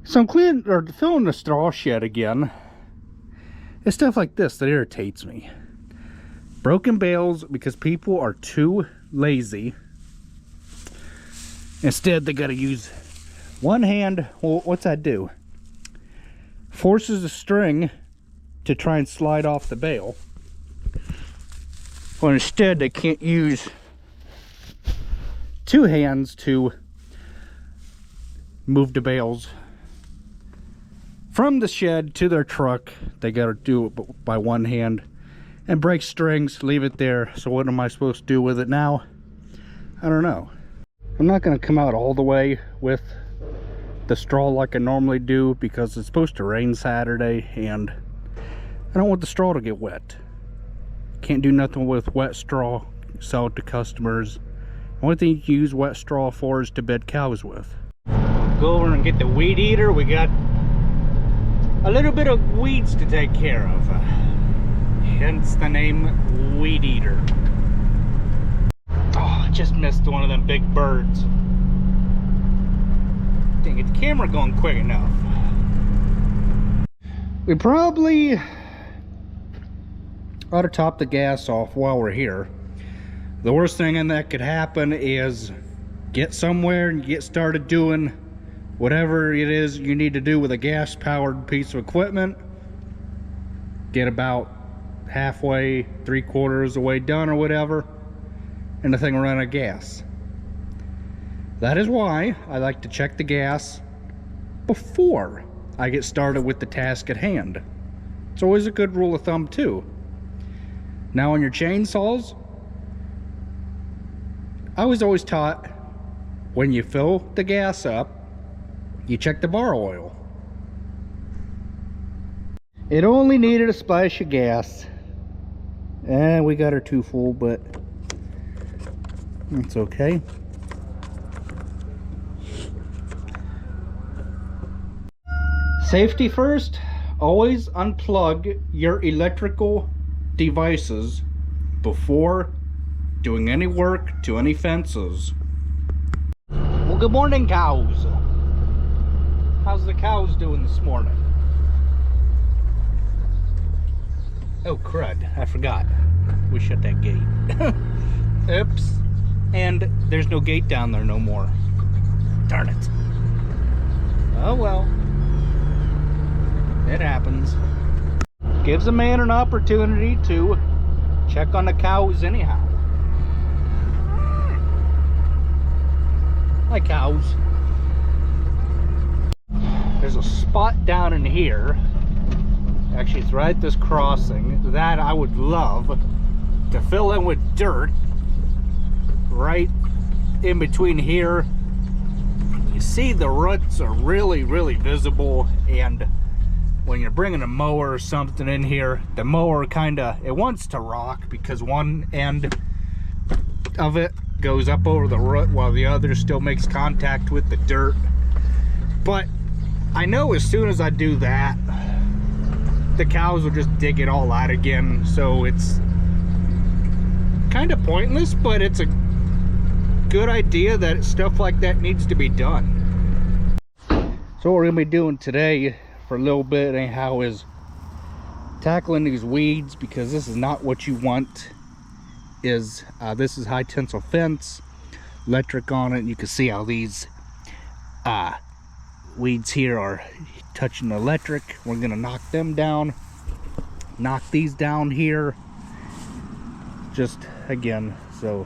So I'm cleaning or filling the straw shed again. It's stuff like this that irritates me. Broken bales because people are too lazy. Instead, they gotta use one hand. Well, what's that do? Forces the string to try and slide off the bale. Well, instead, they can't use two hands to move the bales from the shed to their truck. They gotta do it by one hand and break strings, leave it there. So what am I supposed to do with it now? I don't know. I'm not gonna come out all the way with the straw like I normally do because it's supposed to rain Saturday and I don't want the straw to get wet. Can't do nothing with wet straw, sell it to customers. Only thing you can use wet straw for is to bed cows with. Go over and get the weed eater. We got a little bit of weeds to take care of. Hence the name Weed Eater. Oh, I just missed one of them big birds. Dang it, the camera going quick enough. We probably ought to top the gas off while we're here. The worst thing that could happen is get somewhere and get started doing whatever it is you need to do with a gas powered piece of equipment. Get about halfway, 3/4 of the way done or whatever, and the thing will run out of gas. That is why I like to check the gas before I get started with the task at hand. It's always a good rule of thumb too. Now on your chainsaws, I was always taught when you fill the gas up, you check the bar oil. It only needed a splash of gas. And we got her too full, but it's okay. Safety first, always unplug your electrical devices before doing any work to any fences. Well, good morning, cows. How's the cows doing this morning? Oh crud, I forgot. We shut that gate. Oops. And there's no gate down there no more. Darn it. Oh well. It happens. Gives a man an opportunity to check on the cows anyhow. Hi, cows. There's a spot down in here. Actually, it's right at this crossing that I would love to fill in with dirt right in between here. You see the roots are really visible, and when you're bringing a mower or something in here, the mower it wants to rock because one end of it goes up over the root while the other still makes contact with the dirt. But I know as soon as I do that, the cows will just dig it all out again. So it's kind of pointless, but it's a good idea that stuff like that needs to be done. So what we're gonna be doing today for a little bit anyhow is tackling these weeds, because this is not what you want. This is high tensile fence, electric on it, and you can see how these weeds here are touching the electric. We're gonna knock them down, knock these down here, just again so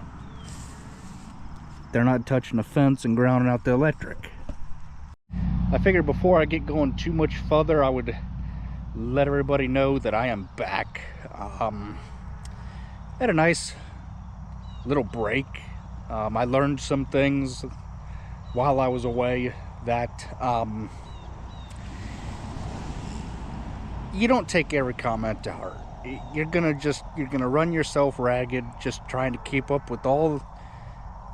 they're not touching the fence and grounding out the electric. I figured before I get going too much further, I would let everybody know that I am back. Had a nice little break. I learned some things while I was away that you don't take every comment to heart. You're gonna run yourself ragged just trying to keep up with all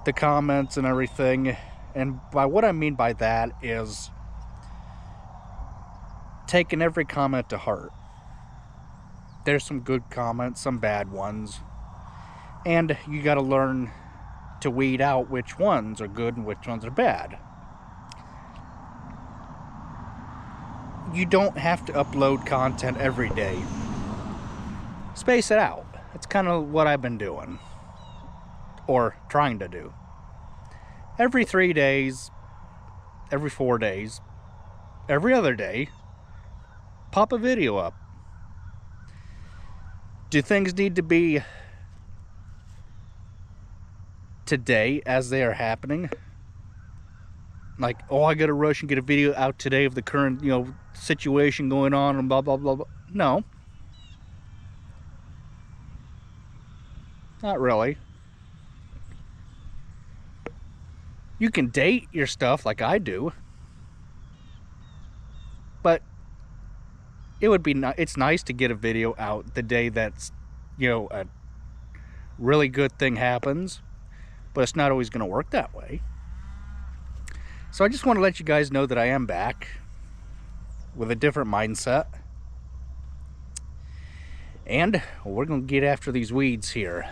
the comments and everything. And by what I mean by that is taking every comment to heart. There's some good comments, some bad ones, and you got to learn to weed out which ones are good and which ones are bad. you don't have to upload content every day. Space it out. That's kind of what I've been doing, or trying to do. Every 3 days, every 4 days, every other day, pop a video up. Do things need to be today as they are happening? Like, oh, I gotta rush and get a video out today of the current, situation going on and blah, blah, blah, blah. No. Not really. You can date your stuff like I do. But it's nice to get a video out the day that's, a really good thing happens. But it's not always going to work that way. So I just want to let you guys know that I am back with a different mindset. And we're going to get after these weeds here.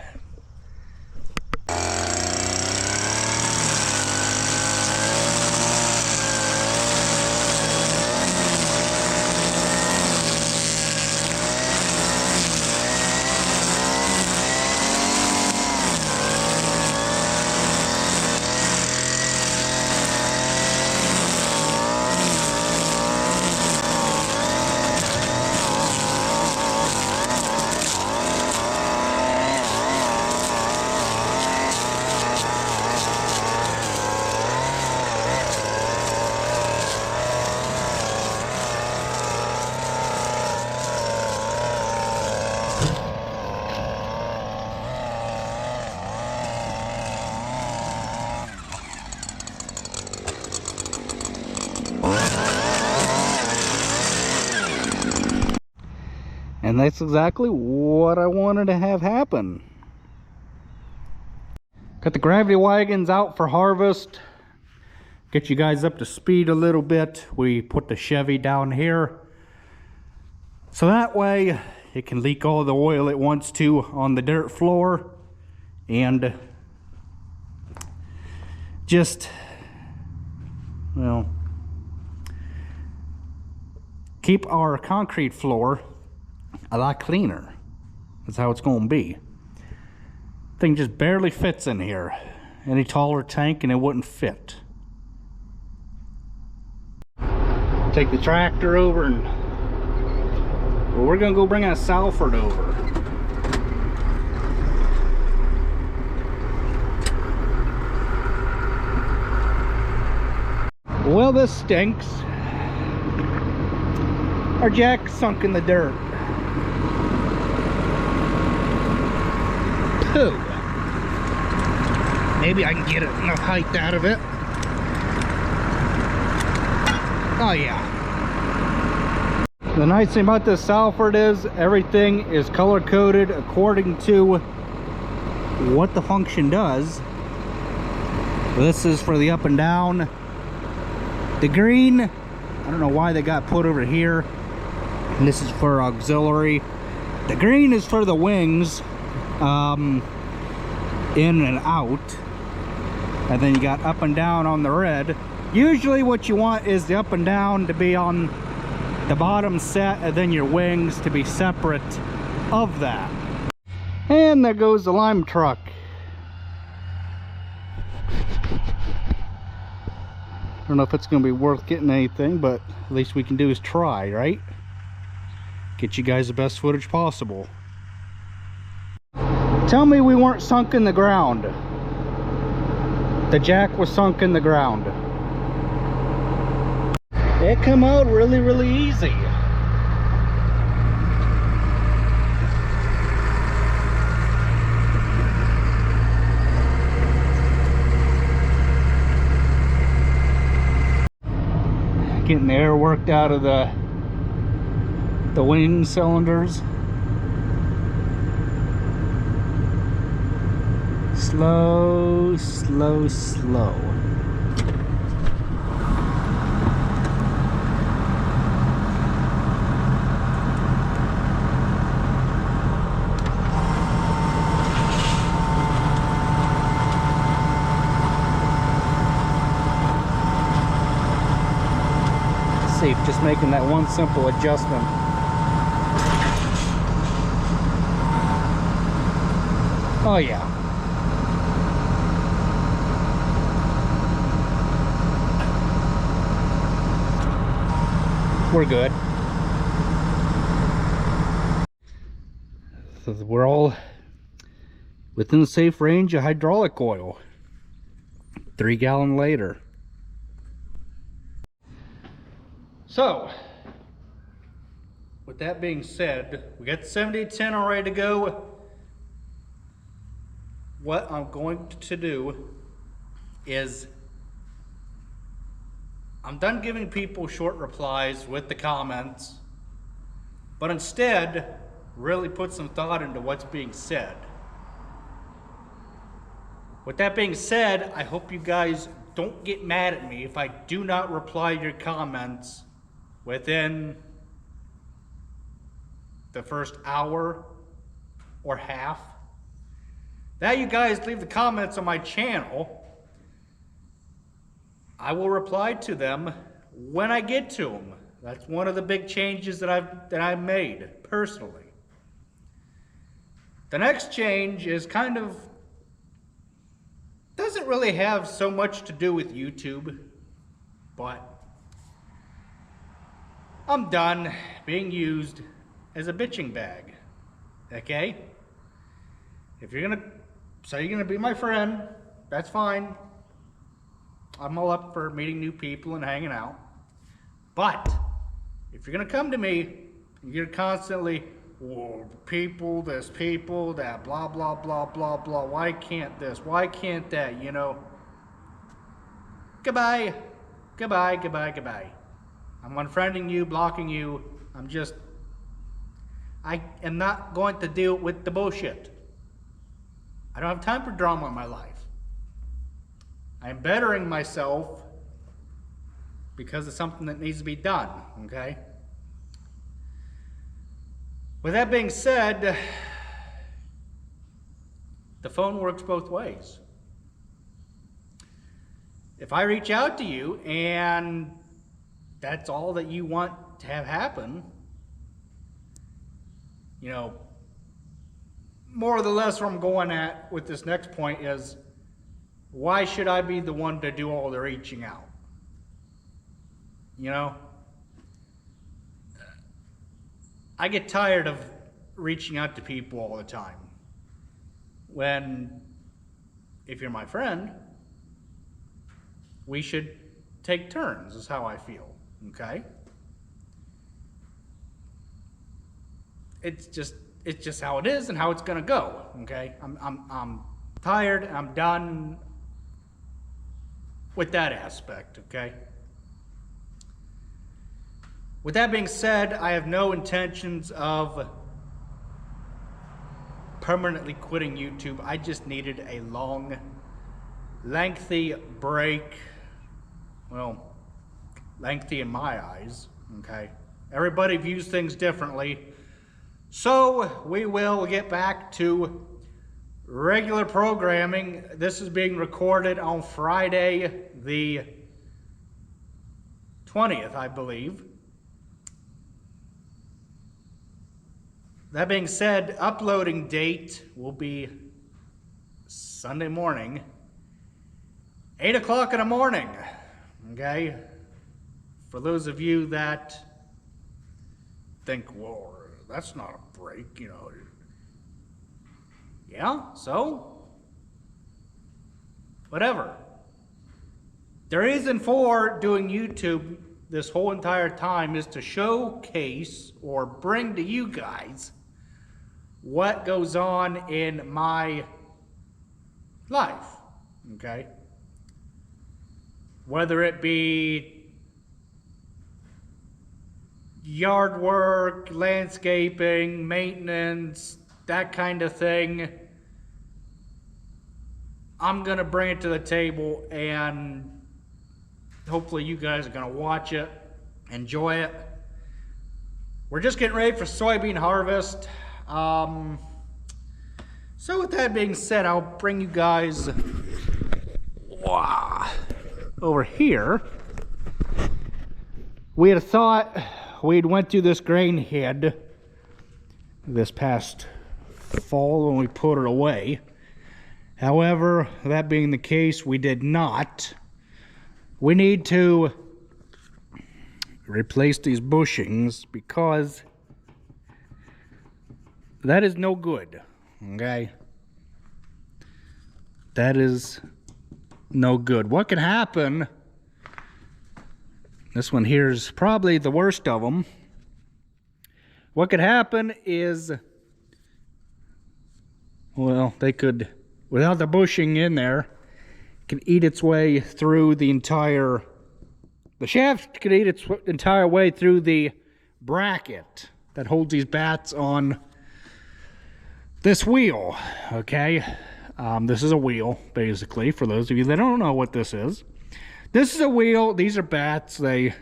And that's exactly what I wanted to have happen. Got the gravity wagons out for harvest. Get you guys up to speed a little bit. We put the Chevy down here, so that way it can leak all the oil it wants to on the dirt floor, and just, keep our concrete floor a lot cleaner. That's how it's going to be. Thing just barely fits in here. Any taller tank and it wouldn't fit. Take the tractor over and we're gonna go bring a Salford over. Well, this stinks. Our jack sunk in the dirt. Maybe I can get enough height out of it. Oh yeah. The nice thing about this Salford is everything is color coded according to what the function does. This is for the up and down. The green, I don't know why they got put over here. And this is for auxiliary. The green is for the wings. In and out, and then you got up and down on the red. Usually what you want is the up and down to be on the bottom set, and then your wings to be separate of that. And there goes the lime truck. I don't know if it's going to be worth getting anything, but at least we can do is try, right? Get you guys the best footage possible. Tell me we weren't sunk in the ground. The jack was sunk in the ground. It come out really, really easy. Getting the air worked out of the wing cylinders. Slow, slow, slow. safe just making that one simple adjustment. Oh yeah. We're good. So we're all within the safe range of hydraulic oil. 3 gallon later. So, with that being said, we got the 7010 all ready to go. What I'm going to do is, I'm done giving people short replies with the comments, but instead, really put some thought into what's being said. With that being said, I hope you guys don't get mad at me if I do not reply to your comments within the first hour or half. Now you guys leave the comments on my channel. I will reply to them when I get to them. That's one of the big changes that I've made personally. The next change is kind of, doesn't really have so much to do with YouTube, but I'm done being used as a bitching bag, okay? If you're gonna say you're gonna be my friend, that's fine. I'm all up for meeting new people and hanging out. But if you're gonna come to me, you're constantly, oh, people, this, people, that, blah, blah, blah, blah, blah, why can't this, why can't that, you know? Goodbye, goodbye, goodbye, goodbye. I'm unfriending you, blocking you. I am not going to deal with the bullshit. I don't have time for drama in my life. I am bettering myself because it's something that needs to be done, okay? With that being said, the phone works both ways. If I reach out to you and that's all that you want to have happen, you know, more or less where I'm going at with this next point is, why should I be the one to do all the reaching out? You know? I get tired of reaching out to people all the time. When, if you're my friend, we should take turns, is how I feel, okay? It's just how it is and how it's gonna go, okay? I'm tired and I'm done with that aspect, okay? With that being said, I have no intentions of permanently quitting YouTube. I just needed a long, lengthy break. Well, lengthy in my eyes, okay? Everybody views things differently. So we will get back to regular programming. This is being recorded on Friday the 20th, I believe. That being said, uploading date will be Sunday morning, 8 o'clock in the morning, okay? For those of you that think, well, that's not a break, you know. Yeah, so, whatever. The reason for doing YouTube this whole entire time is to showcase or bring to you guys what goes on in my life, okay? Whether it be yard work, landscaping, maintenance, that kind of thing, I'm gonna bring it to the table and hopefully you guys are gonna watch it, enjoy it. We're just getting ready for soybean harvest. So with that being said, I'll bring you guys over here We had thought we'd went through this grain head this past fall when we put it away. However, that being the case, we did not. We need to replace these bushings because that is no good, okay? That is no good. What can happen, this one here is probably the worst of them. What could happen is, well, they could, without the bushing in there, can eat its way through the entire, the shaft could eat its entire way through the bracket that holds these bats on this wheel, okay? This is a wheel, basically, for those of you that don't know what this is. This is a wheel. These are bats. They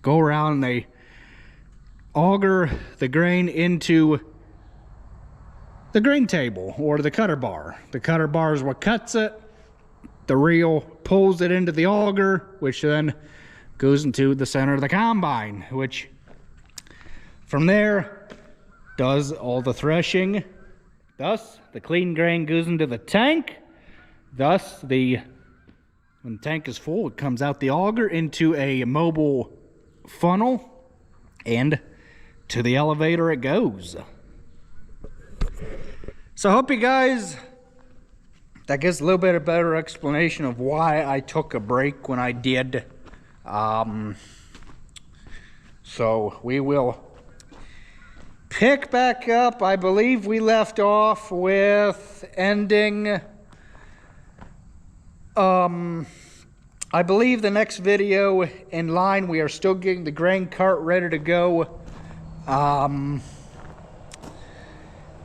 go around and they auger the grain into the grain table or the cutter bar. The cutter bar is what cuts it. The reel pulls it into the auger, which then goes into the center of the combine, which from there does all the threshing. Thus, the clean grain goes into the tank. Thus, when the tank is full, it comes out the auger into a mobile funnel, and to the elevator it goes. So I hope you guys, that gives a little bit of better explanation of why I took a break when I did. So we will pick back up. I believe we left off with ending, I believe the next video in line, we are still getting the grain cart ready to go. And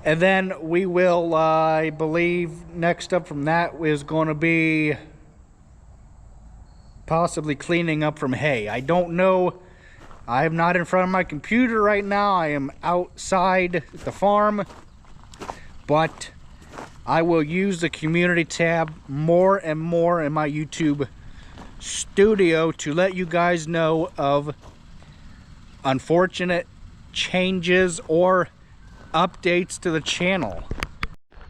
then we will, I believe, next up from that is going to be possibly cleaning up from hay. I don't know. I am not in front of my computer right now. I am outside the farm. But I will use the community tab more and more in my YouTube studio to let you guys know of unfortunate changes or updates to the channel.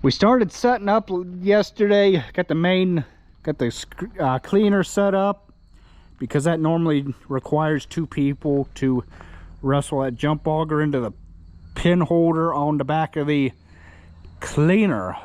We started setting up yesterday. Got the cleaner set up because that normally requires 2 people to wrestle that jump auger into the pin holder on the back of the cleaner.